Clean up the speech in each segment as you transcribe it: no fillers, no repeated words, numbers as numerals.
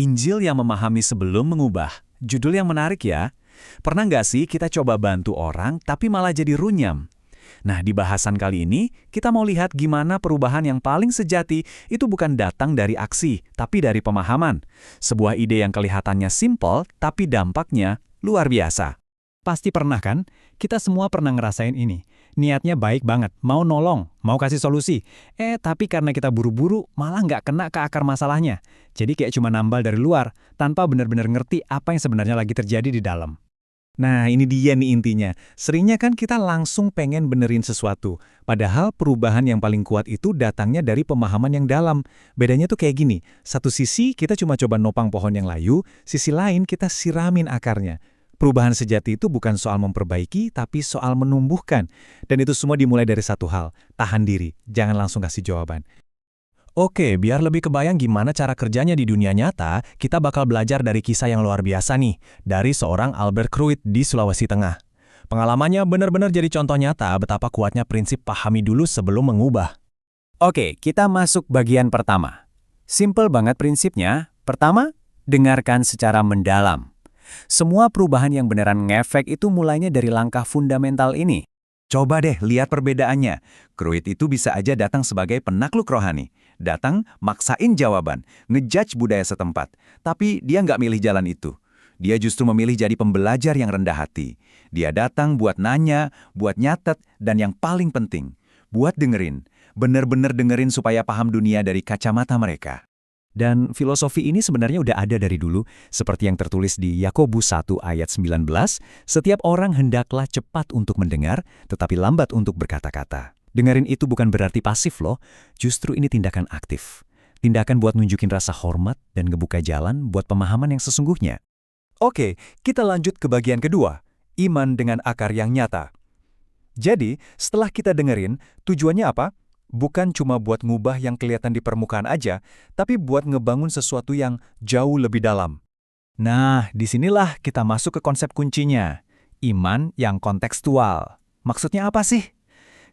Injil yang memahami sebelum mengubah. Judul yang menarik ya. Pernah nggak sih kita coba bantu orang tapi malah jadi runyam? Nah, di bahasan kali ini, kita mau lihat gimana perubahan yang paling sejati itu bukan datang dari aksi, tapi dari pemahaman. Sebuah ide yang kelihatannya simpel, tapi dampaknya luar biasa. Pasti pernah kan? Kita semua pernah ngerasain ini. Niatnya baik banget, mau nolong, mau kasih solusi. Tapi karena kita buru-buru, malah nggak kena ke akar masalahnya. Jadi kayak cuma nambal dari luar, tanpa benar-benar ngerti apa yang sebenarnya lagi terjadi di dalam. Nah, ini dia nih intinya. Seringnya kan kita langsung pengen benerin sesuatu. Padahal perubahan yang paling kuat itu datangnya dari pemahaman yang dalam. Bedanya tuh kayak gini, satu sisi kita cuma coba nopang pohon yang layu, sisi lain kita siramin akarnya. Perubahan sejati itu bukan soal memperbaiki, tapi soal menumbuhkan. Dan itu semua dimulai dari satu hal, tahan diri, jangan langsung kasih jawaban. Oke, biar lebih kebayang gimana cara kerjanya di dunia nyata, kita bakal belajar dari kisah yang luar biasa nih, dari seorang Albert Kruit di Sulawesi Tengah. Pengalamannya benar-benar jadi contoh nyata betapa kuatnya prinsip pahami dulu sebelum mengubah. Oke, kita masuk bagian pertama. Simple banget prinsipnya. Pertama, dengarkan secara mendalam. Semua perubahan yang beneran ngefek itu mulainya dari langkah fundamental ini. Coba deh lihat perbedaannya. Kruit itu bisa aja datang sebagai penakluk rohani. Datang, maksain jawaban, ngejudge budaya setempat. Tapi dia nggak milih jalan itu. Dia justru memilih jadi pembelajar yang rendah hati. Dia datang buat nanya, buat nyatet, dan yang paling penting, buat dengerin. Bener-bener dengerin supaya paham dunia dari kacamata mereka. Dan filosofi ini sebenarnya udah ada dari dulu, seperti yang tertulis di Yakobus 1 ayat 19, setiap orang hendaklah cepat untuk mendengar, tetapi lambat untuk berkata-kata. Dengerin itu bukan berarti pasif loh, justru ini tindakan aktif. Tindakan buat nunjukin rasa hormat dan ngebuka jalan buat pemahaman yang sesungguhnya. Oke, kita lanjut ke bagian kedua, iman dengan akar yang nyata. Jadi, setelah kita dengerin, tujuannya apa? Bukan cuma buat ngubah yang kelihatan di permukaan aja, tapi buat ngebangun sesuatu yang jauh lebih dalam. Nah, disinilah kita masuk ke konsep kuncinya. Iman yang kontekstual. Maksudnya apa sih?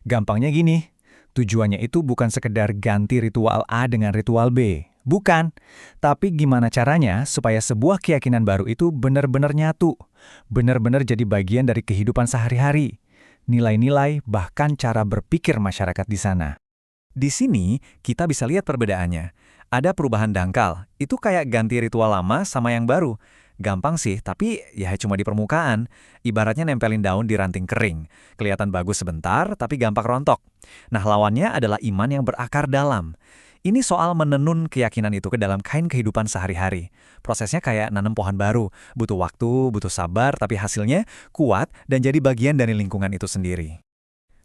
Gampangnya gini, tujuannya itu bukan sekedar ganti ritual A dengan ritual B. Bukan, tapi gimana caranya supaya sebuah keyakinan baru itu benar-benar nyatu, benar-benar jadi bagian dari kehidupan sehari-hari. Nilai-nilai bahkan cara berpikir masyarakat di sana. Di sini, kita bisa lihat perbedaannya. Ada perubahan dangkal, itu kayak ganti ritual lama sama yang baru. Gampang sih, tapi ya cuma di permukaan. Ibaratnya nempelin daun di ranting kering. Kelihatan bagus sebentar, tapi gampang rontok. Nah, lawannya adalah iman yang berakar dalam. Ini soal menenun keyakinan itu ke dalam kain kehidupan sehari-hari. Prosesnya kayak nanam pohon baru. Butuh waktu, butuh sabar, tapi hasilnya kuat dan jadi bagian dari lingkungan itu sendiri.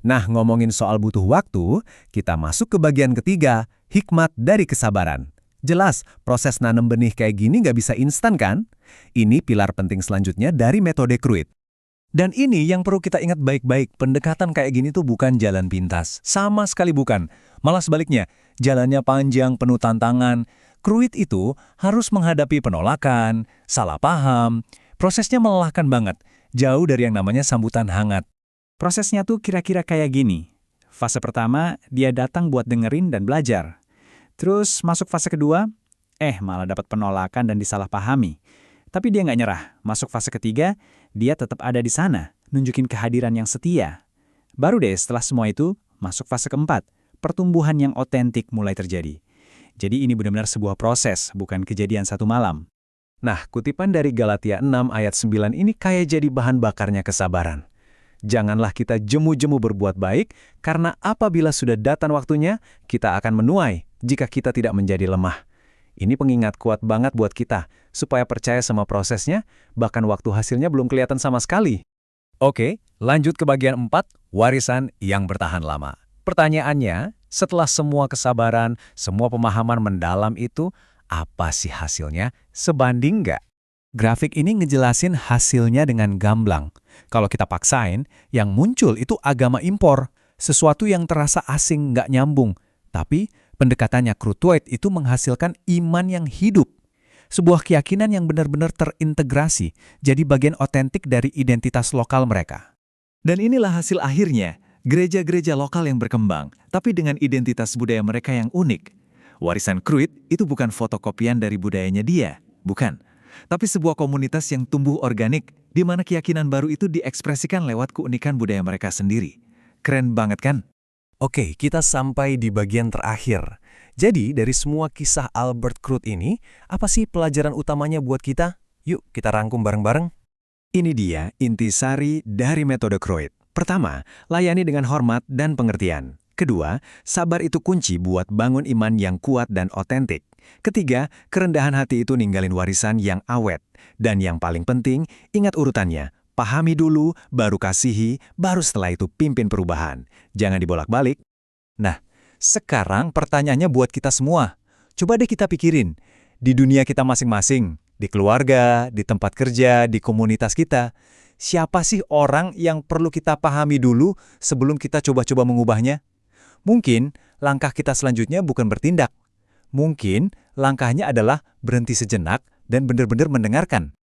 Nah, ngomongin soal butuh waktu, kita masuk ke bagian ketiga, hikmat dari kesabaran. Jelas, proses nanam benih kayak gini nggak bisa instan kan? Ini pilar penting selanjutnya dari metode Kruit. Dan ini yang perlu kita ingat baik-baik, pendekatan kayak gini tuh bukan jalan pintas. Sama sekali bukan. Malah sebaliknya, jalannya panjang, penuh tantangan. Kruit itu harus menghadapi penolakan, salah paham. Prosesnya melelahkan banget, jauh dari yang namanya sambutan hangat. Prosesnya tuh kira-kira kayak gini. Fase pertama, dia datang buat dengerin dan belajar. Terus masuk fase kedua, malah dapat penolakan dan disalahpahami. Tapi dia nggak nyerah. Masuk fase ketiga, dia tetap ada di sana, nunjukin kehadiran yang setia. Baru deh setelah semua itu, masuk fase keempat, pertumbuhan yang otentik mulai terjadi. Jadi ini benar-benar sebuah proses, bukan kejadian satu malam. Nah, kutipan dari Galatia 6 ayat 9 ini kayak jadi bahan bakarnya kesabaran. Janganlah kita jemu-jemu berbuat baik, karena apabila sudah datang waktunya, kita akan menuai jika kita tidak menjadi lemah. Ini pengingat kuat banget buat kita, supaya percaya sama prosesnya, bahkan waktu hasilnya belum kelihatan sama sekali. Oke, lanjut ke bagian 4, warisan yang bertahan lama. Pertanyaannya, setelah semua kesabaran, semua pemahaman mendalam itu, apa sih hasilnya? Sebanding nggak? Grafik ini ngejelasin hasilnya dengan gamblang. Kalau kita paksain, yang muncul itu agama impor, sesuatu yang terasa asing nggak nyambung. Tapi pendekatannya Kruit itu menghasilkan iman yang hidup. Sebuah keyakinan yang benar-benar terintegrasi, jadi bagian otentik dari identitas lokal mereka. Dan inilah hasil akhirnya, gereja-gereja lokal yang berkembang, tapi dengan identitas budaya mereka yang unik. Warisan Kruit itu bukan fotokopian dari budayanya dia, bukan. Tapi sebuah komunitas yang tumbuh organik, di mana keyakinan baru itu diekspresikan lewat keunikan budaya mereka sendiri. Keren banget kan? Oke, kita sampai di bagian terakhir. Jadi, dari semua kisah Albert Kruth ini, apa sih pelajaran utamanya buat kita? Yuk, kita rangkum bareng-bareng. Ini dia intisari dari metode Kruth. Pertama, layani dengan hormat dan pengertian. Kedua, sabar itu kunci buat bangun iman yang kuat dan otentik. Ketiga, kerendahan hati itu ninggalin warisan yang awet. Dan yang paling penting, ingat urutannya. Pahami dulu, baru kasihi, baru setelah itu pimpin perubahan. Jangan dibolak-balik. Nah, sekarang pertanyaannya buat kita semua. Coba deh kita pikirin, di dunia kita masing-masing, di keluarga, di tempat kerja, di komunitas kita, siapa sih orang yang perlu kita pahami dulu sebelum kita coba-coba mengubahnya? Mungkin langkah kita selanjutnya bukan bertindak. Mungkin langkahnya adalah berhenti sejenak dan benar-benar mendengarkan.